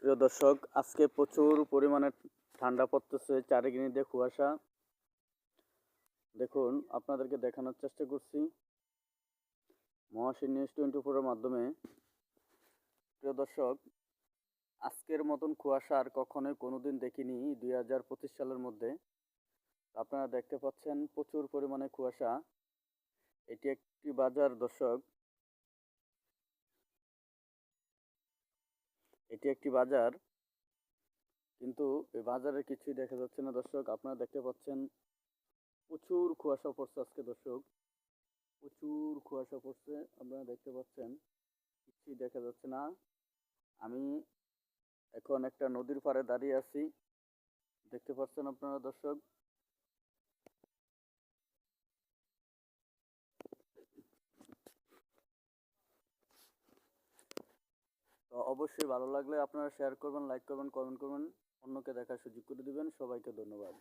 প্রিয় দর্শক, আজকে প্রচুর পরিমাণে ঠান্ডা পড়তেছে, চারিদিকে কুয়াশা। দেখুন, আপনাদেরকে দেখানোর চেষ্টা করছি মহাশূন্য নিউজ 24 এর মাধ্যমে। প্রিয় দর্শক, আজকের মতন কুয়াশা আর কখনোই কোনোদিন দেখিনি 2025 সালের মধ্যে। আপনারা দেখতে পাচ্ছেন প্রচুর পরিমাণে কুয়াশা। এটি একটি বাজার দর্শক, এটি একটি বাজার, কিন্তু এই বাজারে কিছুই দেখা যাচ্ছে না দর্শক। আপনারা দেখতে পাচ্ছেন প্রচুর কুয়াশা পড়ছে আজকে দর্শক, প্রচুর কুয়াশা পড়ছে। আপনারা দেখতে পাচ্ছেন কিছুই দেখা যাচ্ছে না। আমি এখন একটা নদীর পাড়ে দাঁড়িয়ে আছি, দেখতে পাচ্ছেন আপনারা দর্শক। তো অবশ্যই ভালো লাগলে আপনারা শেয়ার করবেন, লাইক করবেন, কমেন্ট করবেন, অন্যকে দেখার সুযোগ করে দিবেন। সবাইকে ধন্যবাদ।